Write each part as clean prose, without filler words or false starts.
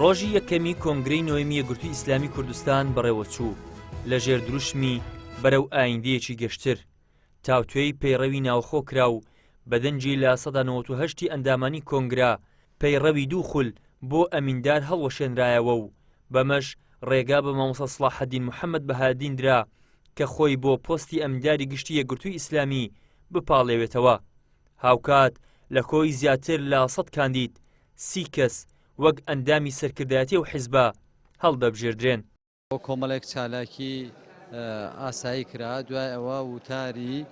ڕۆژی یەکەمی کۆنگرەی نۆیەمی یەکگرتووی ئیسلامی کوردستان بەڕێوەچوو لە ژێردروشمی بەرەو ئایندەیەکی گەشتر تاوتوێی پەیڕەوی ناوخۆ کرا و بەدەنجی لە 1970 ئەندامانی کۆنگرا پەیڕەوی دوو خول بۆ ئەمیندار هەڵوەشێنرایەوە و بەمەش ڕێگا بە مامۆستا سڵاحەدین محەممەد بەهادین درا کە خۆی بۆ پۆستی ئەمینداری گشتی یەکگرتووی ئیسلامی بپاڵێوێتەوە. هاوکات لە کۆی زیاتر لە 100 کاندید 30 کەس وەک ئەندامی سەرکردایەتی و حیزبە هەڵدەبژێردرێن. کۆمەڵێک چالاکی ئاسایی کرا، دوای ئەوە وتاری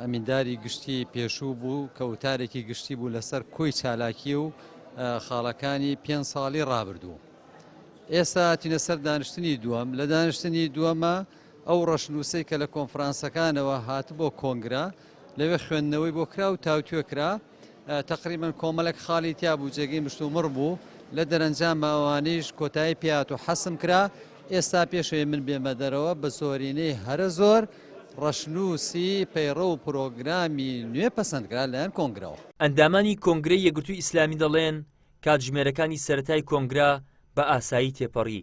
ئەمینداری گشتی پێشوو بوو کە وتارێکی گشتی بوو لەسەر کۆی چالاکی و خاڵەکانی 5 ساڵی ڕابردوو. ئێستا هاتینە سەر دانیشتنی دووەم. لە دانیشتنی دووەمە ئەو ڕەشنووسەی کە لە کۆنفرانسەکانەوە هات بۆ کۆنگرا لەوێ خوێندنەوەی بۆ کرا و تاوتوێ کرا. تقریبا کۆمەڵێک خاڵی تیا بوو، جێگەی مشتومڕ بوو. لە دەرەنجام ئەوانیش کۆتایی پێات و حەسم کرا. ئێستا پێشەوەی من بێمە دەرەوە بە زۆرینەی هەرە زۆر ڕەشنووسی پەیڕە و پرۆگرامی نوێ پەسەندکرا لەلایەن کۆنگرەوە. ئەندامانی کۆنگرەی یەکگرتووی ئیسلامی دەڵێن کاتژمێرەکانی سەرەتای کۆنگرا بە ئاسایی تێپەڕی.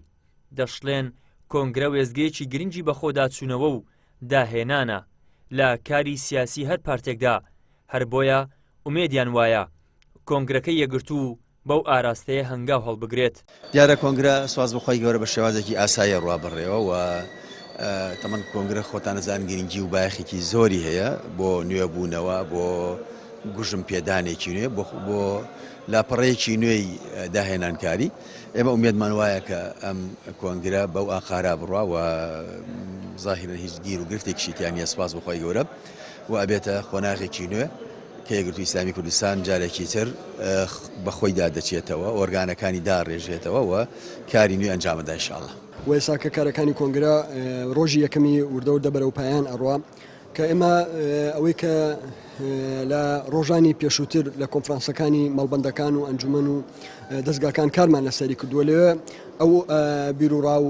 دەشڵێن کۆنگرە وێزگەیەکی گرنگی بەخۆداچوونەوە و داهێنانە لە کاری سیاسی هەر پارتێکدا، هەر بۆیە ئومێدیان وایە کۆنگرەکەی یەکگرتوو بەو ئاراستەیە هەنگاو هەڵبگرێت. دیارە کۆنگرە سواز بخۆی گەورە بە شێوازێکی ئاسایی ڕابڕێەوە و تەمەن کۆنگرە خۆتانەزان گرنگی و بایەخێکی زۆری هەیە بۆ نوێبوونەوە، بۆ گوژم پێدانێکی نوێ، بۆ لاپەڕەیەکی نوێی داهێنانکاری. ئێمە ئومێدمان وایە کە ئەم کۆنگرە بەو ئاخارا بڕوا و زاهیرەن هیچ گیر و گرفتێکشی تیان نیە، سواز بخۆی گەورە و ئەبێتە خۆناغێکی نوێ کە یەکگرتووی ئیسلامی کوردستان جارێکی تر بەخۆیدا دەچێتەوە، ئۆرگانەکانی داڕێژێتەوە و کاری نوێ ئەنجامەدا ئینشاڵڵا. و ئێستا کە کارەکانی کۆنگرە ڕۆژی یەکەمی وردەوردە بەرەو پایان ئەڕوا کە ئێمە ئەوەی کە لە ڕۆژانی پێشووتر لە کۆنفرانسەکانی مەڵبەندەکان و ئەنجومەن و دەستگاکان کارمان لەسەری کردووە، لەوێ ئەو بیرروڕا و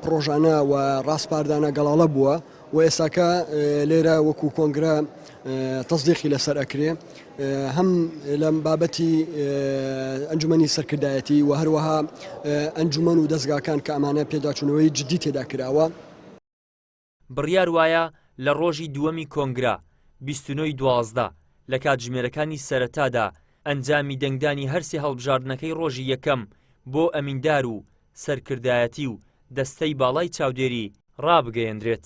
پرۆژانە و ڕاستپاردانە گەڵاڵە بووە و ئێستاکە لێرە وەکو کۆنگرە تەصدیقی لەسەر ئەکرێ، هەم لە بابەتی ئەنجومەنی سەرکردایەتی و هەروەها ئەنجومەن و دەستگاکان کە ئەمانە پێداچوونەوەی جدی تێدا کراوە. بڕیار وایە لە ڕۆژی دووەمی کۆنگرا 29/12 لە کاتژمێرەکانی سەرەتادا ئەنجامی دەنگدانی هەرسێ هەڵبژاردنەکەی ڕۆژی یەکەم بۆ ئەمیندار و سەرکردایەتی و دەستەی باڵای چاودێری ڕابگەیەندرێت.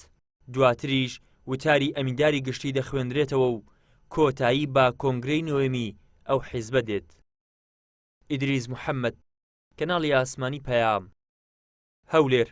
دواتریش وتاری ئەمینداری گشتی دەخوێندرێتەوە و کۆتایی با کۆنگرەی نۆیەمی ئەو حیزبە دێت. ئیدریس محەممەد، کەناڵی ئاسمانی پەیام، هەولێر.